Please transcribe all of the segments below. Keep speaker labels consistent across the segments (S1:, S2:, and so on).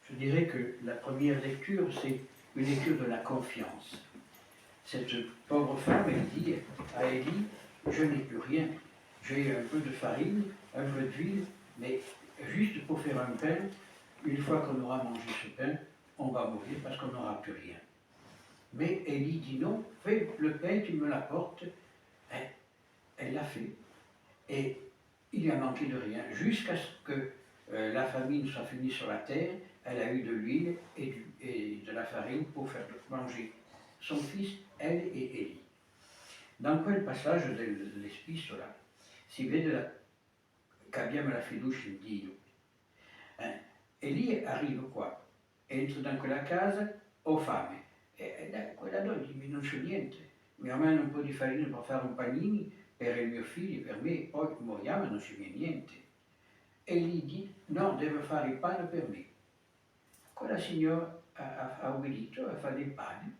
S1: Je dirais que la première lecture, c'est une lecture de la confiance. Cette pauvre femme, elle dit à Élie, je n'ai plus rien. J'ai un peu de farine, un peu d'huile, mais juste pour faire un pain, une fois qu'on aura mangé ce pain, on va mourir parce qu'on n'aura plus rien. Mais Élie dit non, fais le pain, tu me l'apportes. Elle l'a fait. Et il lui a manqué de rien, jusqu'à ce que la famine soit finie sur la terre. Elle a eu de l'huile et de la farine pour faire manger son fils, elle et Élie. Dans quel passage dell'Epistola si vede che abbiamo la fiducia in Dio. E lì arriva qua, entra in quella casa, ho fame. E quella donna dice, ma non c'è niente, mi ammano un po' di farina per fare un panini per il mio figlio, per me, poi moriamo e non c'è niente. E gli dice, no, deve fare il pane per me. Quella signora ha obbedito a fare il pane,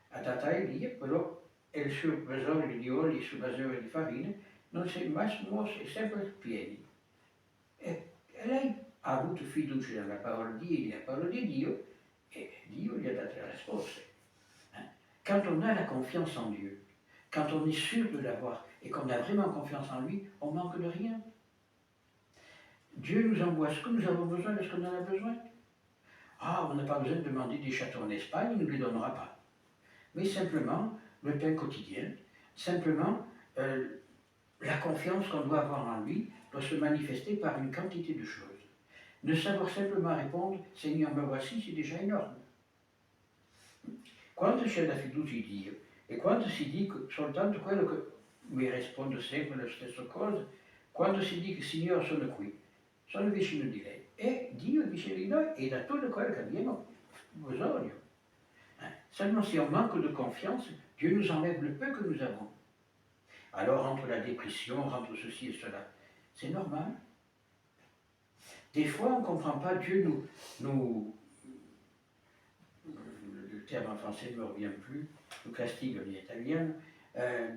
S1: ha dato a Elia, però il suo vasoio di olio, il suo vasoio di farina non si è mai mosso, è sempre pieno. E lei ha avuto fiducia nella parola di Elia, nella parola di Dio, et Dieu lui a donné la réponse. Quand on a la confiance en Dieu, quand on est sûr de l'avoir et qu'on a vraiment confiance en lui, on manque de rien. Dieu nous envoie ce que nous avons besoin de ce qu'on en a besoin. Ah, on n'a pas besoin de demander des châteaux en Espagne, il ne nous les donnera pas. Mais simplement, le pain quotidien, simplement, la confiance qu'on doit avoir en lui doit se manifester par une quantité de choses. Ne savoir simplement répondre, Seigneur, me voici, c'est déjà énorme. Quando c'è la fiducia in Dio e quando si dice soltanto quello che mi risponde sempre la stessa cosa, quando si dice Signore sono qui, sono vicino di lei e Dio è vicino di noi e da tutto quello che abbiamo bisogno. Seulement si on manque de confiance, Dieu nous enlève le peu que nous avons. Alors entre la dépression, entre ceci et cela, c'est normal. Des fois on ne comprend pas, Dieu nous le terme en français ne me revient plus, nous castigue en italien,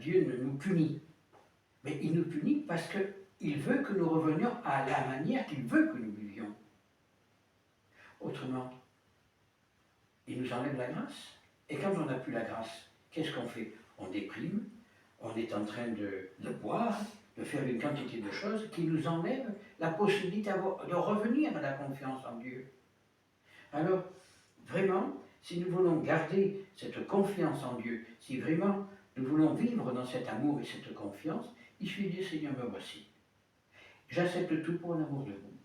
S1: Dieu nous punit. Mais il nous punit parce qu'il veut que nous revenions à la manière qu'il veut que nous vivions. Autrement, il nous enlève la grâce. Et quand on n'a plus la grâce, qu'est-ce qu'on fait? On déprime, on est en train de boire, de faire une quantité de choses qui nous enlèvent la possibilité de revenir à la confiance en Dieu. Alors, vraiment, si nous voulons garder cette confiance en Dieu, si vraiment nous voulons vivre dans cet amour et cette confiance, il suffit de dire Seigneur, me voici. J'accepte tout pour l'amour de vous.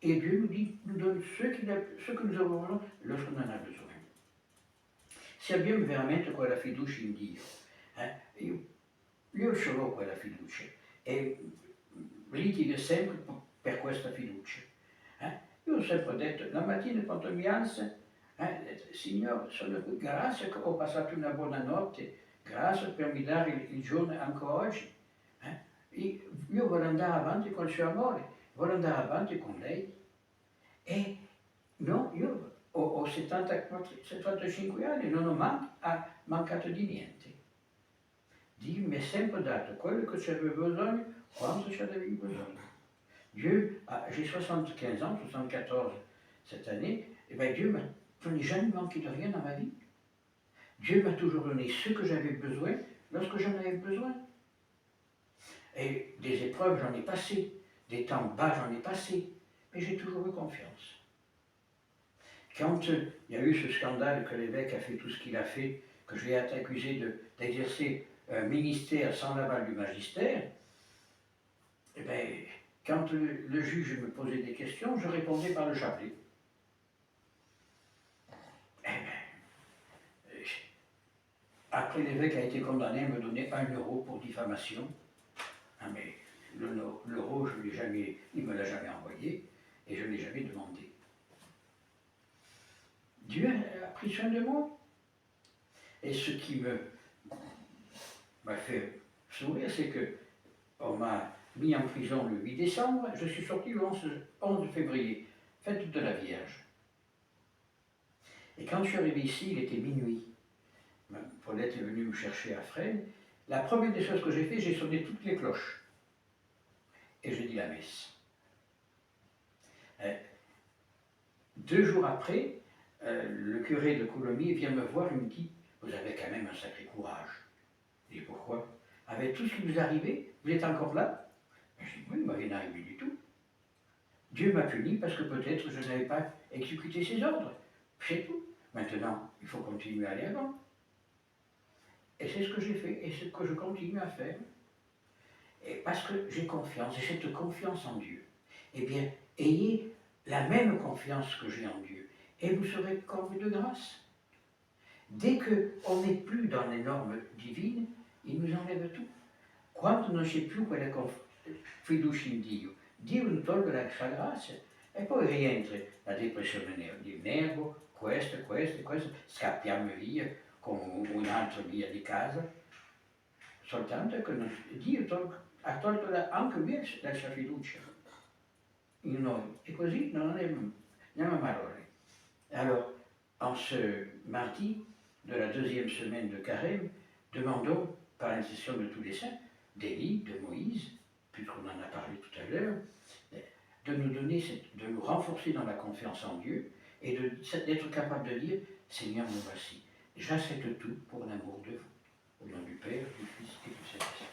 S1: Et Dieu nous donne ce que nous avons besoin lorsqu'on en a besoin. Se abbiamo veramente quella fiducia in Dio, io ce l'ho quella fiducia e litigo sempre per questa fiducia. Io ho sempre detto, la mattina quando mi alzo, Signore, sono qui, grazie che ho passato una buona notte, grazie per mi dare il giorno anche oggi. Io voglio andare avanti col suo amore, voglio andare avanti con lei. E no, io ho 75 anni, non ho mancato di niente. Dio mi ha sempre dato quello che c'avevo bisogno, quando c'avevo bisogno. Dieu, j'ai 75 ans, 74 cette année, et bien Dieu je n'ai jamais manqué de rien dans ma vie. Dieu m'a toujours donné ce que j'avais besoin lorsque j'en avais besoin. Et des épreuves, j'en ai passé, des temps bas, j'en ai passé, mais j'ai toujours eu confiance. Quand il y a eu ce scandale que l'évêque a fait tout ce qu'il a fait, que je l'ai accusé d'exercer un ministère sans l'aval du magistère, eh bien, quand le juge me posait des questions, je répondais par le chapelet. Eh bien, après l'évêque a été condamné à me donner 1 euro pour diffamation. Mais l'euro, il ne me l'a jamais envoyé et je ne l'ai jamais demandé. Dieu a pris soin de moi. Et ce qui m'a fait sourire, c'est qu'on m'a mis en prison le 8 décembre, je suis sorti le 11 février, fête de la Vierge. Et quand je suis arrivé ici, il était minuit. Paulette est venue me chercher à Fresnes. La première des choses que j'ai fait, j'ai sonné toutes les cloches. Et j'ai dit la messe. 2 jours après, le curé de Coulommiers vient me voir et me dit, vous avez quand même un sacré courage. Je dis, pourquoi? Avec tout ce qui vous est arrivé, vous êtes encore là? Je dis, oui, il m'a rien arrivé du tout. Dieu m'a puni parce que peut-être je n'avais pas exécuté ses ordres. C'est tout. Maintenant, il faut continuer à aller avant. Et c'est ce que j'ai fait, et c'est ce que je continue à faire. Et parce que j'ai confiance, et cette confiance en Dieu, eh bien, ayez la même confiance que j'ai en Dieu, et vous serez comblés de grâce. Dès qu'on n'est plus dans les normes divines, il nous enlève tout. Quando non c'è più quella fiducia in Dio, Dio non tolga la sua grazia e poi rientra la depressione di nervo, questo, scappiamo via con un'altra via di casa, soltanto che Dio ha tolto anche lui la sua fiducia in noi e così non andiamo a malore. Alors, en ce mardi de la 2e semaine de Carême, demandons par l'intercession de tous les saints, d'Élie, de Moïse, puisqu'on en a parlé tout à l'heure, de nous donner, de nous renforcer dans la confiance en Dieu et d'être capable de dire, Seigneur, me voici, j'accepte tout pour l'amour de vous. Au nom du Père, du Fils et du Saint-Esprit.